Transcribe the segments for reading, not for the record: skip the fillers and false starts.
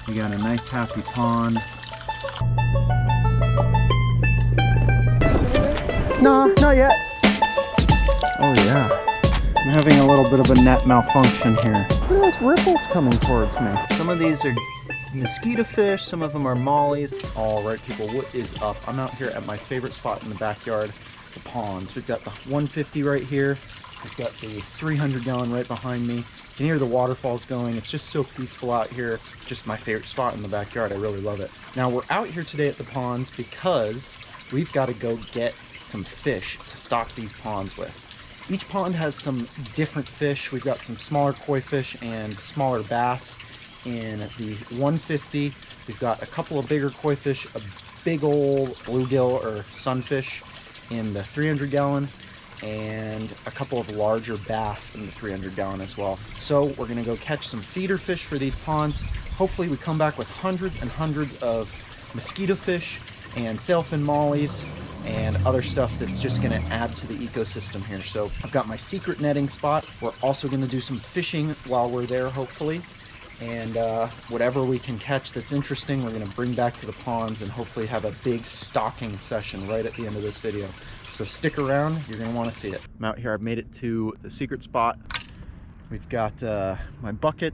We got a nice happy pond. No, not yet. Oh yeah. I'm having a little bit of a net malfunction here. Look at those ripples coming towards me. Some of these are mosquito fish, some of them are mollies. All right, people, what is up? I'm out here at my favorite spot in the backyard, the ponds. We've got the 150 right here. We've got the 300-gallon right behind me. You can hear the waterfalls going. It's just so peaceful out here. It's just my favorite spot in the backyard. I really love it. Now, we're out here today at the ponds because we've got to go get some fish to stock these ponds with. Each pond has some different fish. We've got some smaller koi fish and smaller bass. In the 150, we've got a couple of bigger koi fish, a big old bluegill or sunfish in the 300-gallon, and a couple of larger bass in the 300-gallon as well. So we're gonna go catch some feeder fish for these ponds. Hopefully we come back with hundreds and hundreds of mosquito fish and sailfin mollies and other stuff that's just gonna add to the ecosystem here. So I've got my secret netting spot. We're also gonna do some fishing while we're there, hopefully. And whatever we can catch that's interesting, we're gonna bring back to the ponds and hopefully have a big stocking session right at the end of this video. So stick around, you're gonna wanna see it. I'm out here, I've made it to the secret spot. We've got my bucket,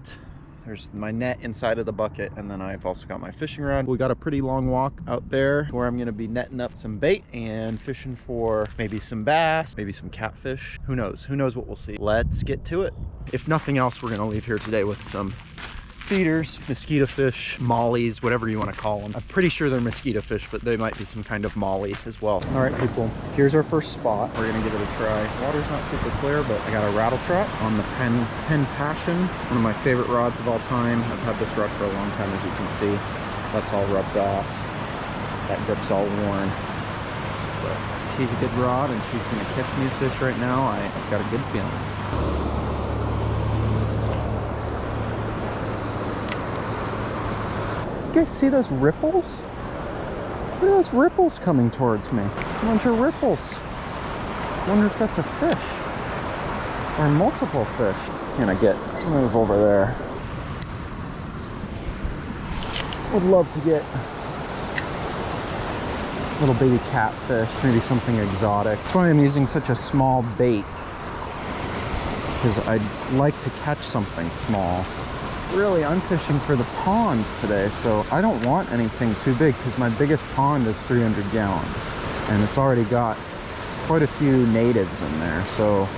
there's my net inside of the bucket, and then I've also got my fishing rod. We got a pretty long walk out there where I'm gonna be netting up some bait and fishing for maybe some bass, maybe some catfish. Who knows what we'll see. Let's get to it. If nothing else, we're gonna leave here today with some feeders, mosquito fish, mollies, whatever you want to call them. I'm pretty sure they're mosquito fish, but they might be some kind of molly as well. All right, people, here's our first spot. We're gonna give it a try. Water's not super clear, but I got a rattle trap on the Penn Passion, one of my favorite rods of all time. I've had this rod for a long time, as you can see. That's all rubbed off. That grip's all worn. But she's a good rod, and she's gonna catch me a fish right now. I've got a good feeling. You guys see those ripples? Look at those ripples coming towards me. A bunch of ripples. Wonder if that's a fish or multiple fish. Can I move over there? Would love to get little baby catfish, maybe something exotic. That's why I'm using such a small bait, because I'd like to catch something small. Really, I'm fishing for the ponds today, so I don't want anything too big because my biggest pond is 300 gallons and it's already got quite a few natives in there, so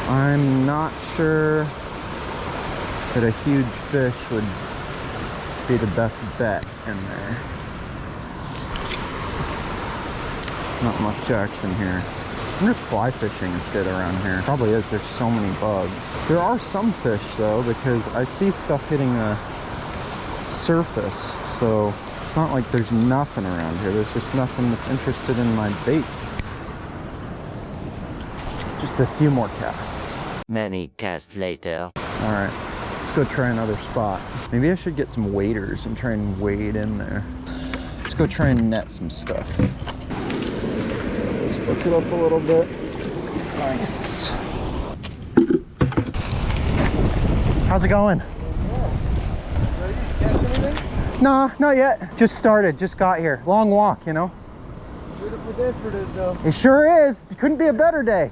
I'm not sure that a huge fish would be the best bet in there. Not much action here. I wonder if fly fishing is good around here. Probably is, there's so many bugs. There are some fish though, because I see stuff hitting the surface. So it's not like there's nothing around here. There's just nothing that's interested in my bait. Just a few more casts. Many casts later. All right, let's go try another spot. Maybe I should get some waders and try and wade in there. Let's go try and net some stuff. Look it up a little bit. Nice. How's it going? Nah, not yet. Just started, just got here. Long walk, you know. Beautiful day for this though. It sure is. It couldn't be a better day.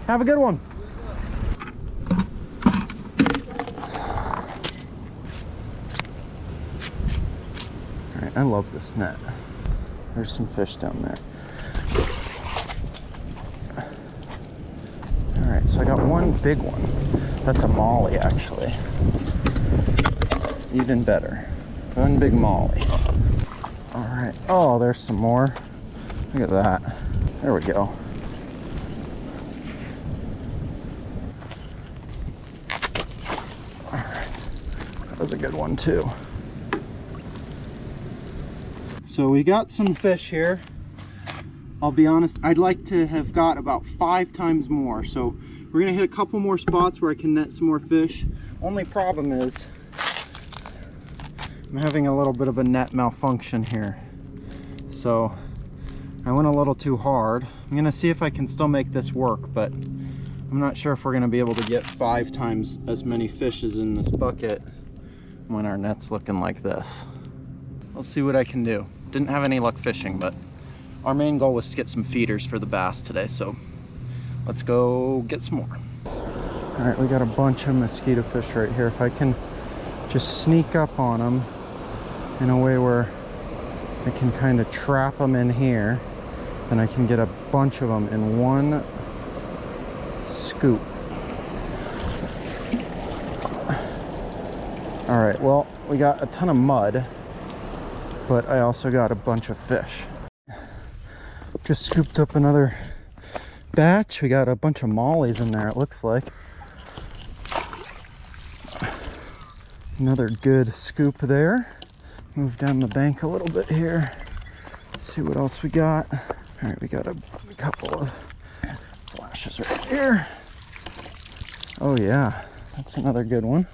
Have a good one. All right, I love this net. There's some fish down there. Alright, so I got one big one. That's a molly, actually. Even better. One big molly. Alright. Oh, there's some more. Look at that. There we go. Alright. That was a good one, too. So we got some fish here. I'll be honest, I'd like to have got about 5 times more. So we're gonna hit a couple more spots where I can net some more fish. Only problem is I'm having a little bit of a net malfunction here. So I went a little too hard. I'm gonna see if I can still make this work, but I'm not sure if we're gonna be able to get 5 times as many fish as in this bucket when our net's looking like this. I'll see what I can do. Didn't have any luck fishing, but our main goal was to get some feeders for the bass today, so let's go get some more. All right, we got a bunch of mosquito fish right here. If I can just sneak up on them in a way where I can kind of trap them in here, then I can get a bunch of them in one scoop. All right, well, we got a ton of mud, but I also got a bunch of fish. Just scooped up another batch. We got a bunch of mollies in there, it looks like. Another good scoop there. Move down the bank a little bit here. See what else we got. All right, we got a couple of flashes right here. Oh yeah, that's another good one.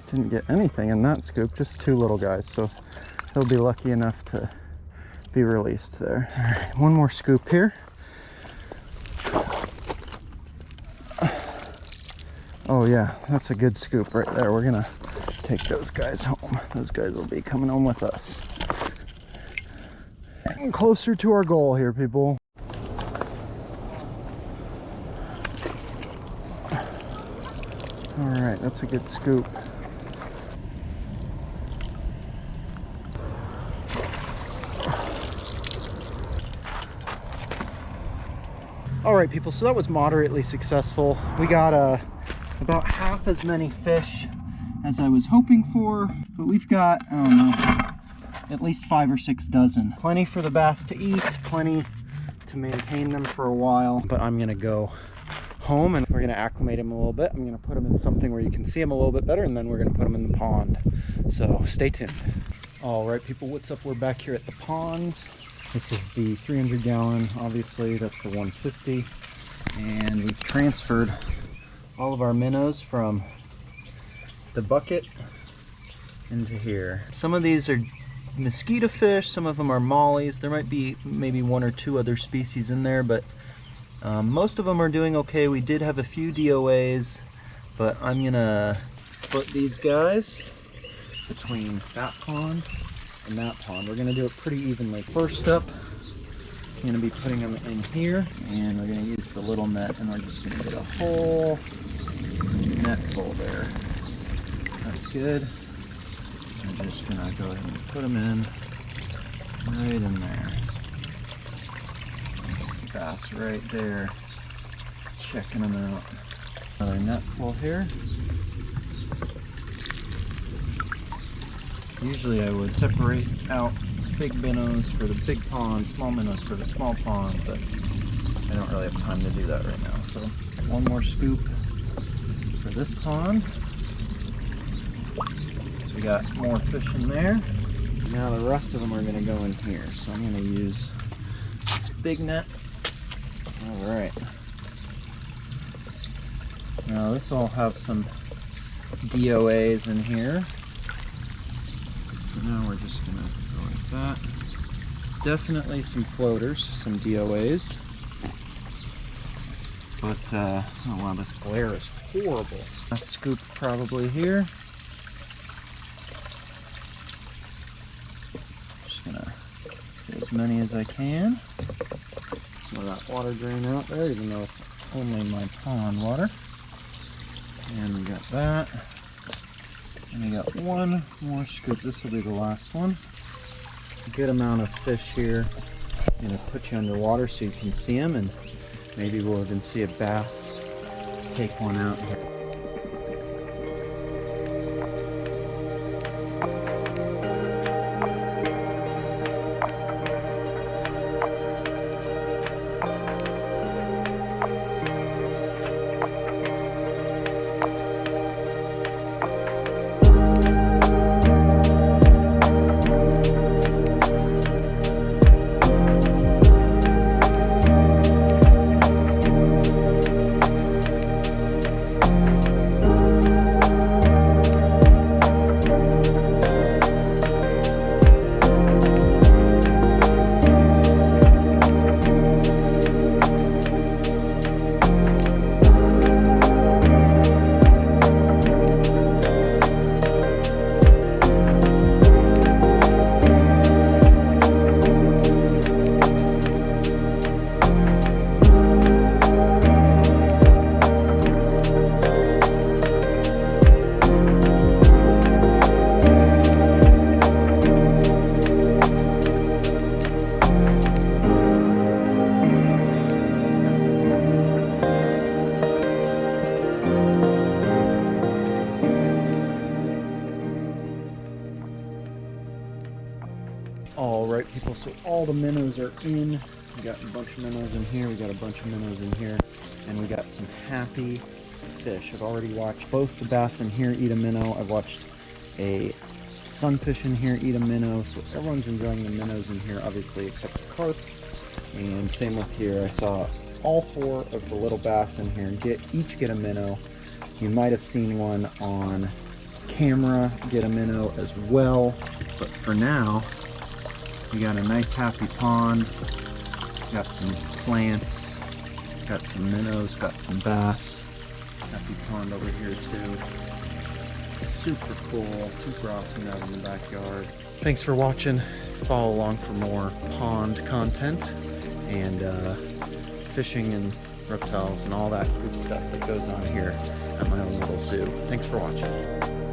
Didn't get anything in that scoop, just two little guys, so he'll be lucky enough to be released there. All right, one more scoop here. Oh yeah, that's a good scoop right there. We're gonna take those guys home. Those guys will be coming home with us. Getting closer to our goal here, people. All right, that's a good scoop. All right, people, so that was moderately successful. We got about half as many fish as I was hoping for, but we've got, I don't know, at least 5 or 6 dozen. Plenty for the bass to eat, plenty to maintain them for a while, but I'm gonna go home and we're gonna acclimate them a little bit. I'm gonna put them in something where you can see them a little bit better, and then we're gonna put them in the pond. So stay tuned. All right, people, what's up? We're back here at the pond. This is the 300 gallon, obviously that's the 150. And we've transferred all of our minnows from the bucket into here. Some of these are mosquito fish, some of them are mollies. There might be maybe 1 or 2 other species in there, but most of them are doing okay. We did have a few DOAs, but I'm gonna split these guys between that pond and that pond. We're gonna do it pretty evenly. First up, I'm gonna be putting them in here, and we're gonna use the little net, and we're just gonna get a whole net full there. That's good. I'm just gonna go ahead and put them in right in there. Bass right there, checking them out. Another net full here. Usually I would separate out big minnows for the big pond, small minnows for the small pond, but I don't really have time to do that right now. So one more scoop for this pond. So we got more fish in there. Now the rest of them are gonna go in here. So I'm gonna use this big net. All right. Now this will have some DOAs in here. Now we're just gonna go like that. Definitely some floaters, some DOAs. But, oh wow, this glare is horrible. A scoop probably here. Just gonna get as many as I can. Some of that water drain out there, even though it's only my pond water. And we got that. And we got one more scoop. This will be the last one. A good amount of fish here. I'm gonna put you underwater so you can see them, and maybe we'll even see a bass take one out here. right, people? So all the minnows are in. We got a bunch of minnows in here. We got a bunch of minnows in here. And we got some happy fish. I've already watched both the bass in here eat a minnow. I've watched a sunfish in here eat a minnow. So everyone's enjoying the minnows in here, obviously, except the carp. And same with here. I saw all 4 of the little bass in here each get a minnow. You might have seen one on camera get a minnow as well, but for now we got a nice happy pond, got some plants, got some minnows, got some bass. Happy pond over here too. Super cool, super awesome out in the backyard. Thanks for watching. Follow along for more pond content and fishing and reptiles and all that good stuff that goes on here at my own little zoo. Thanks for watching.